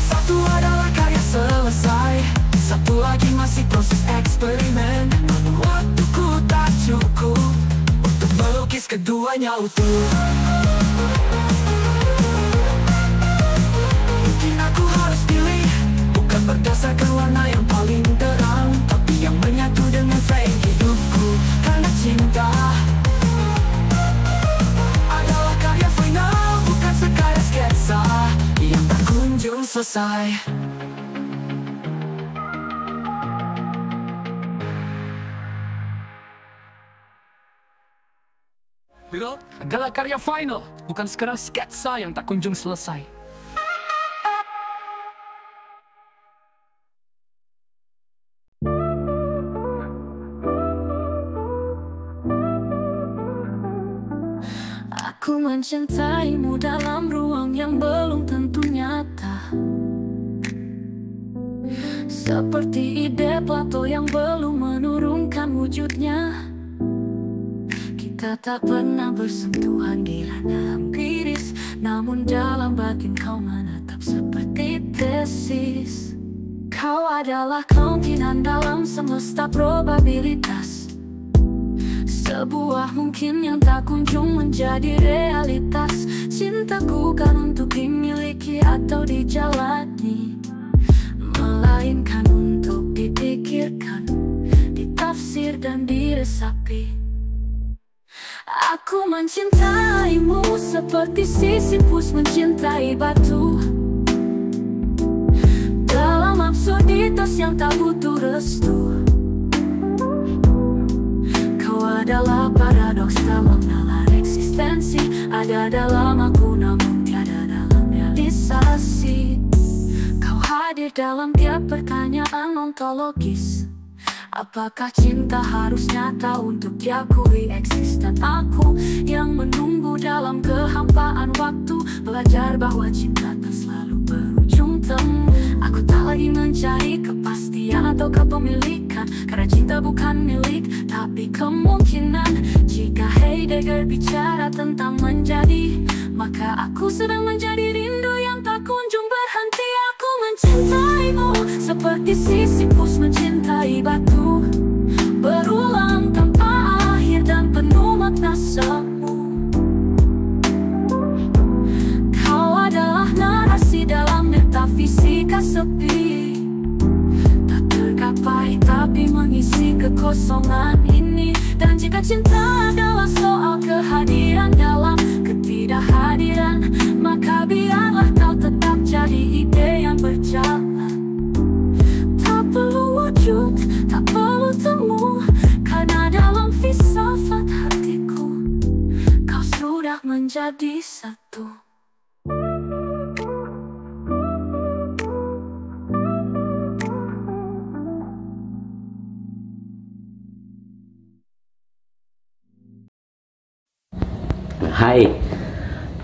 Satu adalah karya selesai, satu lagi masih proses eksperimen. Namun waktuku tak cukup untuk melukis keduanya utuh. Mungkin aku harus pilih, bukan berdasarkan warna yang paling terang, tapi yang menyatu dengan frame hidupku. Karena cinta adalah karya final, bukan sekadar sketsa yang tak kunjung selesai. Betul, adalah karya final, bukan sekadar sketsa yang tak kunjung selesai. Aku mencintaimu dalam ruang yang belum tentu nyata, seperti ide Plato yang belum menurunkan wujudnya. Kita tak pernah bersentuhan di ranah empiris, namun dalam batin kau menetap seperti tesis. Kau adalah kemungkinan dalam semesta probabilitas, sebuah mungkin yang tak kunjung menjadi realitas. Cintaku kan untuk dimiliki atau dijalani, melainkan untuk dipikirkan, ditafsir dan diresapi. Aku mencintaimu seperti Sisyphus mencintai batu, dalam absurditas yang tak butuh restu. Kau adalah paradoks dalam nalar eksistensi, ada dalam aku namun sensasi. Kau hadir dalam tiap pertanyaan ontologis. Apakah cinta harus nyata untuk diakui eksis? Dan aku yang menunggu dalam kehampaan waktu, belajar bahwa cinta tak selalu berujung temu. Aku tak lagi mencari kepastian atau kepemilikan, karena cinta bukan milik, tapi kemungkinan. Jika Heidegger bicara tentang menjadi, maka aku sedang menjadi rindu yang tak kunjung berhenti. Aku mencintaimu seperti Sisyphus mencintai batu, berulang tanpa akhir dan penuh makna semu. Kau adalah narasi dalam metafisika sepi, tak tergapai tapi mengisi kekosongan ini. Dan jika cinta adalah soal kehadiran dalam ketidakhadiran, maka biarlah kau tetap jadi ide yang berjalan. Tak perlu wujud, tak perlu temu, karena dalam filsafat hatiku kau sudah menjadi satu. Hai,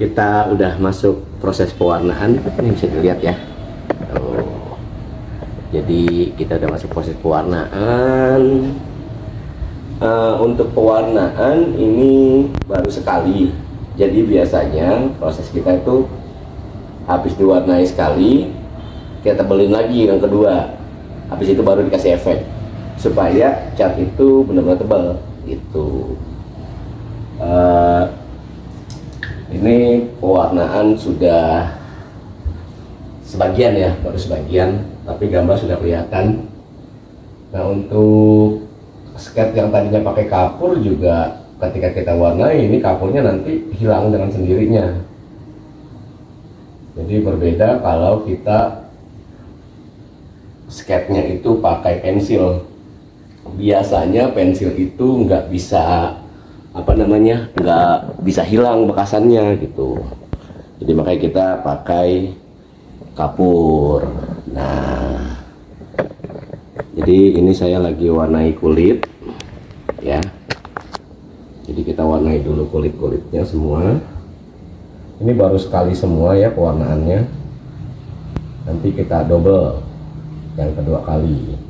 kita udah masuk proses pewarnaan. Ini bisa dilihat ya. Jadi kita udah masuk proses pewarnaan. Untuk pewarnaan ini baru sekali. Jadi biasanya proses kita itu habis diwarnai sekali, kita tebelin lagi yang kedua. Habis itu baru dikasih efek supaya cat itu benar-benar tebal gitu. Ini pewarnaan sudah sebagian ya, baru sebagian, tapi gambar sudah kelihatan. Nah, untuk sket yang tadinya pakai kapur juga ketika kita warnai, ini kapurnya nanti hilang dengan sendirinya. Jadi berbeda kalau kita sketnya itu pakai pensil. Biasanya pensil itu nggak bisa nggak bisa hilang bekasannya gitu. Jadi makanya kita pakai kapur. Nah, jadi ini saya lagi warnai kulit ya. Jadi kita warnai dulu kulit-kulitnya semua. Ini baru sekali semua ya pewarnaannya. Nanti kita double yang kedua kali.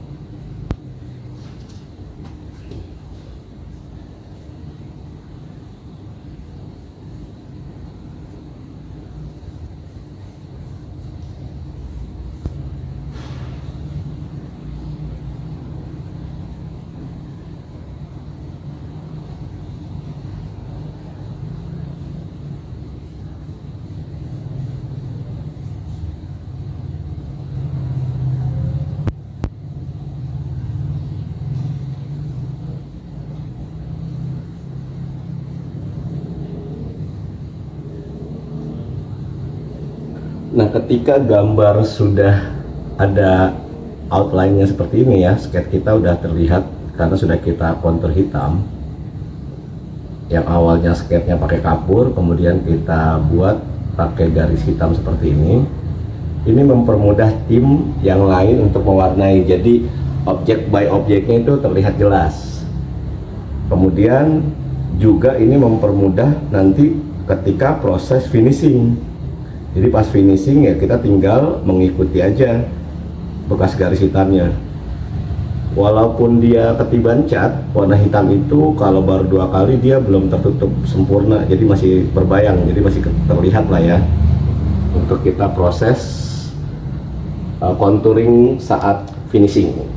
Nah, ketika gambar sudah ada outline-nya seperti ini ya, sketch kita udah terlihat karena sudah kita kontur hitam. Yang awalnya sketchnya pakai kapur, kemudian kita buat pakai garis hitam seperti ini. Ini mempermudah tim yang lain untuk mewarnai, jadi objek by objeknya itu terlihat jelas. Kemudian juga ini mempermudah nanti ketika proses finishing. Jadi pas finishing ya kita tinggal mengikuti aja bekas garis hitamnya. Walaupun dia ketiban cat, warna hitam itu kalau baru 2 kali dia belum tertutup sempurna, jadi masih berbayang, jadi masih terlihat lah ya. Untuk kita proses contouring saat finishing.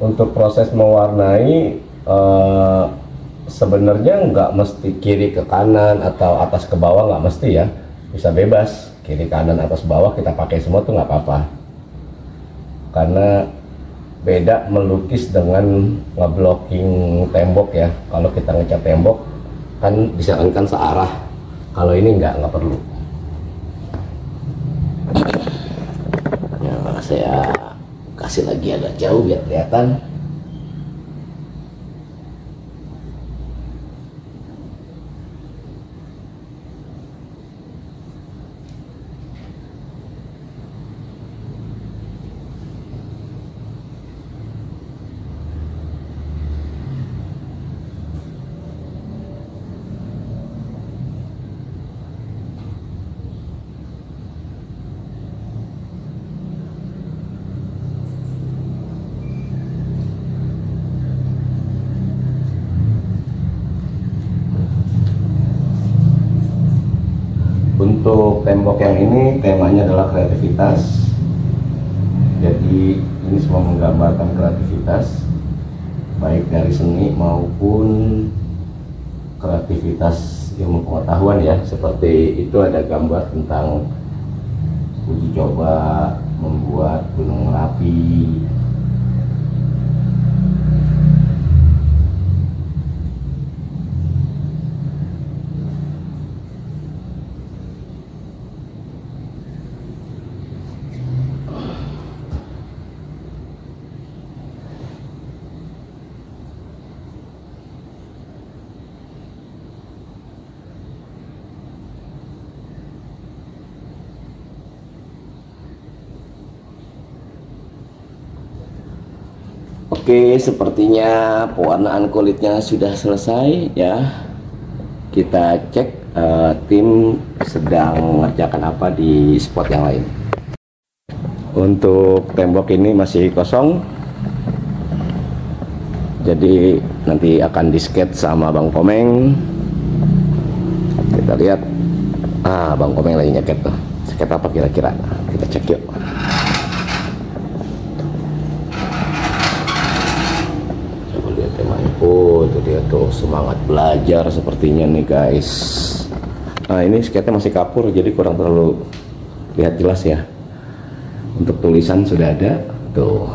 Untuk proses mewarnai sebenarnya nggak mesti kiri ke kanan atau atas ke bawah, nggak mesti ya, bisa bebas kiri kanan atas bawah kita pakai semua tuh nggak apa-apa, karena beda melukis dengan ngeblocking tembok ya. Kalau kita ngecat tembok kan disarankan searah, kalau ini nggak perlu ya. Saya kasih lagi agak jauh biar kelihatan. Untuk tembok yang ini temanya adalah kreativitas. Jadi ini semua menggambarkan kreativitas, baik dari seni maupun kreativitas ilmu pengetahuan ya. Seperti itu ada gambar tentang uji coba membuat gunung Merapi. Oke, sepertinya pewarnaan kulitnya sudah selesai ya. Kita cek tim sedang mengerjakan apa di spot yang lain. Untuk tembok ini masih kosong, jadi nanti akan di-sketch sama Bang Komeng. Kita lihat, Bang Komeng lagi nyeket tuh. Sketch apa kira-kira? Kita cek yuk. Oh, itu dia tuh, semangat belajar sepertinya nih guys. Nah, ini sketnya masih kapur, jadi kurang terlalu lihat jelas ya. Untuk tulisan sudah ada tuh.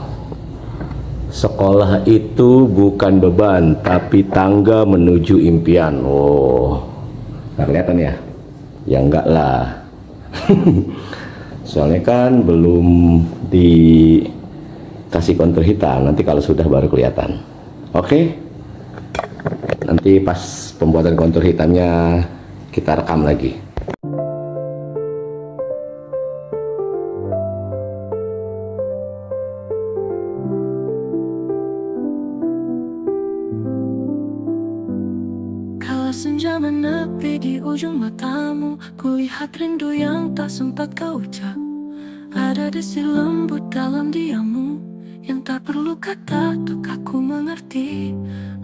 Sekolah itu bukan beban, tapi tangga menuju impian. Oh, nggak kelihatan ya? Ya enggak lah. Soalnya kan belum dikasih kontur hitam, nanti kalau sudah baru kelihatan. Oke. Nanti pas pembuatan kontur hitamnya kita rekam lagi. Kala senja menepi di ujung matamu, kulihat rindu yang tak sempat kau ucap. Ada desir lembut dalam diammu, yang tak perlu kata untuk aku mengerti.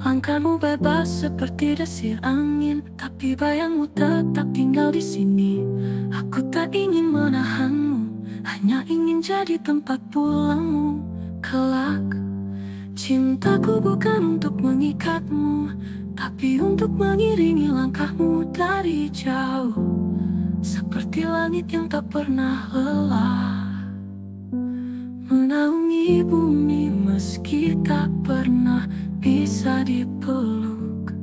Langkahmu bebas seperti desir angin, tapi bayangmu tetap tinggal di sini. Aku tak ingin menahanmu, hanya ingin jadi tempat pulangmu kelak. Cintaku bukan untuk mengikatmu, tapi untuk mengiringi langkahmu dari jauh. Seperti langit yang tak pernah lelah, menaungi bumi meski tak pernah bisa dipeluk.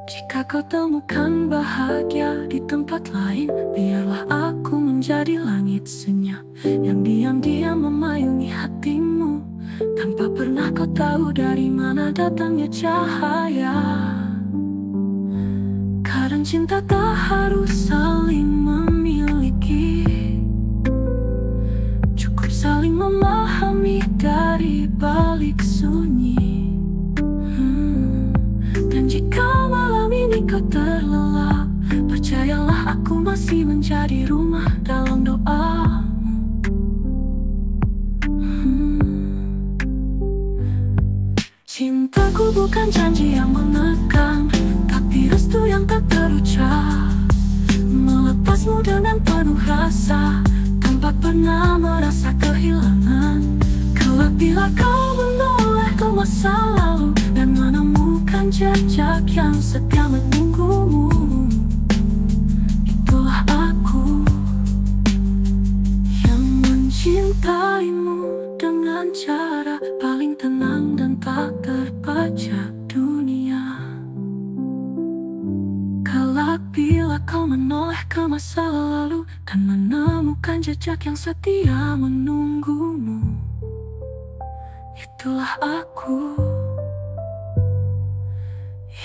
Jika kau temukan bahagia di tempat lain, biarlah aku menjadi langit senyap yang diam-diam memayungi hatimu, tanpa pernah kau tahu dari mana datangnya cahaya. Kadang cinta tak harus saling memiliki, cukup saling memahami dari balik sunyi. Dan jika malam ini kau terlelap, percayalah aku masih menjadi rumah dalam doamu. Cintaku bukan janji yang mengekang, tapi restu yang tak terucap. Melepasmu dengan penuh rasa, tanpa pernah merasa kehilangan. Kelak bila kau menoleh ke masa lalu dan menemukan jejak yang setia menunggumu, itulah aku yang mencintaimu dengan cara paling tenang dan tak terbaca dunia. Kelak bila kau menoleh ke masa lalu dan menemukan jejak yang setia menunggumu, itulah aku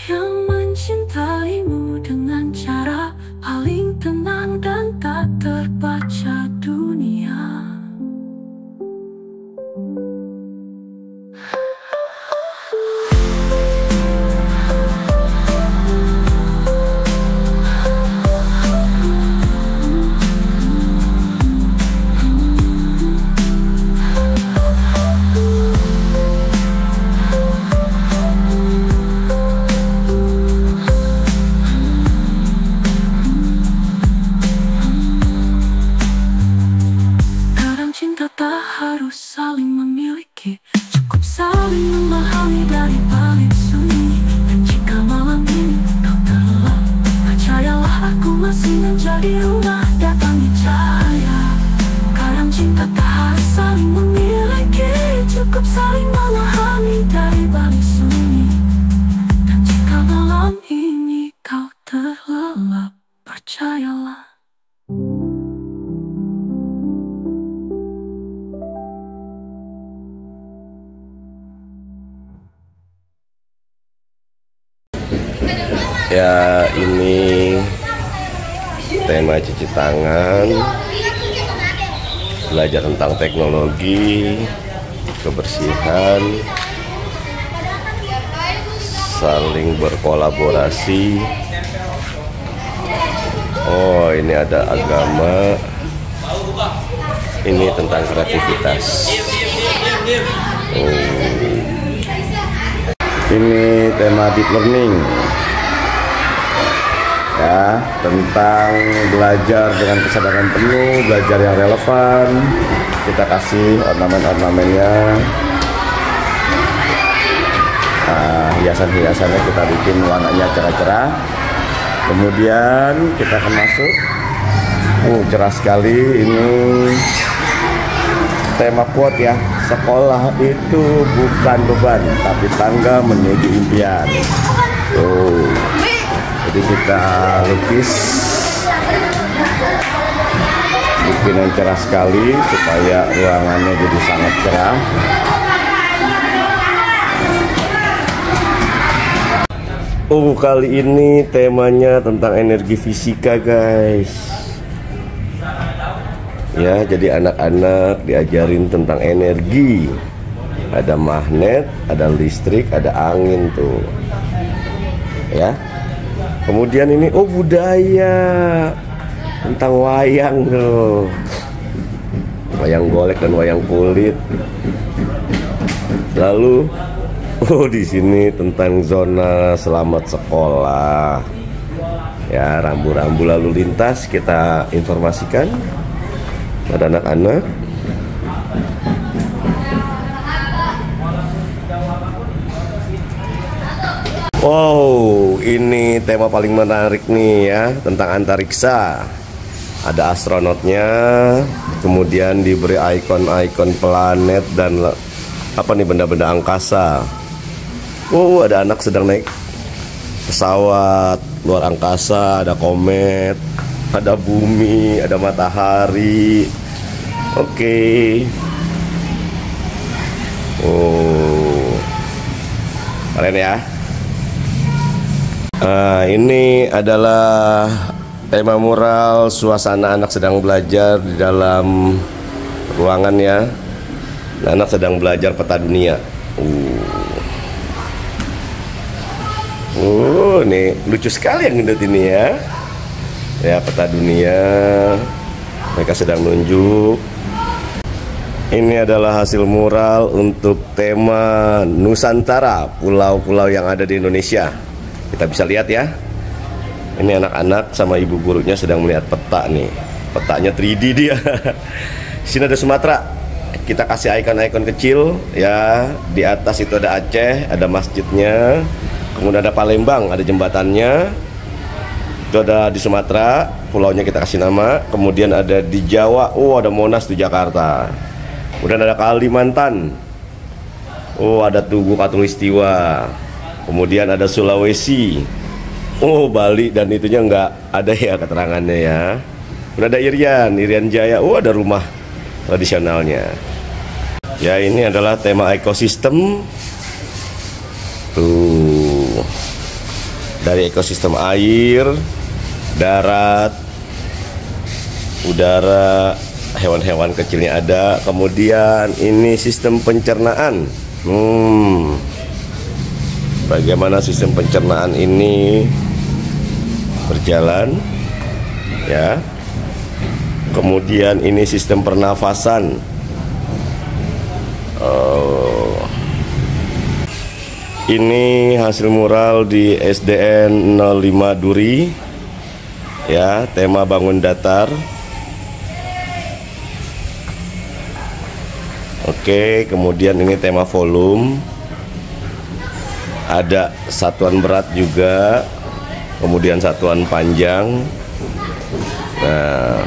yang mencintaimu dengan cara paling tenang dan tak terbaca dunia. Ya, ini tema cuci tangan, belajar tentang teknologi, kebersihan, saling berkolaborasi. Oh, ini ada agama. Ini tentang kreativitas. Ini tema deep learning, ya, tentang belajar dengan kesadaran penuh, belajar yang relevan. Kita kasih ornamen-ornamennya, hiasan-hiasannya kita bikin warnanya cerah-cerah. Kemudian kita akan masuk. Cerah sekali ini. Tema quote ya, sekolah itu bukan beban, tapi tangga menuju impian. Jadi kita lukis, bikin yang cerah sekali supaya ruangannya jadi sangat cerah. Kali ini temanya tentang energi fisika, guys. Ya, jadi anak-anak diajarin tentang energi. Ada magnet, ada listrik, ada angin tuh. Ya. Kemudian ini budaya tentang wayang tuh. Wayang golek dan wayang kulit. Lalu di sini tentang zona selamat sekolah. Ya, rambu-rambu lalu lintas kita informasikan pada anak-anak. Wow, ini tema paling menarik nih ya, tentang antariksa. Ada astronotnya, kemudian diberi ikon-ikon planet dan benda-benda angkasa. Ada anak sedang naik pesawat luar angkasa, ada komet, ada bumi, ada matahari. Keren ya. Ini adalah tema mural suasana anak sedang belajar di dalam ruangan ya. Anak sedang belajar peta dunia. Nih lucu sekali yang gendut ini ya. Ya, peta dunia. Mereka sedang nunjuk. Ini adalah hasil mural untuk tema Nusantara, pulau-pulau yang ada di Indonesia. Kita bisa lihat ya. Ini anak-anak sama ibu gurunya sedang melihat peta nih. Petanya 3D dia. Sini ada Sumatera. Kita kasih ikon-ikon kecil ya. Di atas itu ada Aceh, ada masjidnya. Kemudian ada Palembang, ada jembatannya. Itu ada di Sumatera, pulaunya kita kasih nama. Kemudian ada di Jawa, ada Monas di Jakarta. Kemudian ada Kalimantan, ada Tugu Katulistiwa. Kemudian ada Sulawesi, Bali, dan itunya nggak ada ya keterangannya ya. Kemudian ada Irian Jaya, ada rumah tradisionalnya. Ya, ini adalah tema ekosistem. Tuh, dari ekosistem air, darat, udara, hewan-hewan kecilnya ada. Kemudian ini sistem pencernaan. Bagaimana sistem pencernaan ini berjalan ya. Kemudian ini sistem pernafasan. Ini hasil mural di SDN 05 Duri ya, tema bangun datar. Kemudian ini tema volume. Ada satuan berat juga, kemudian satuan panjang. Nah,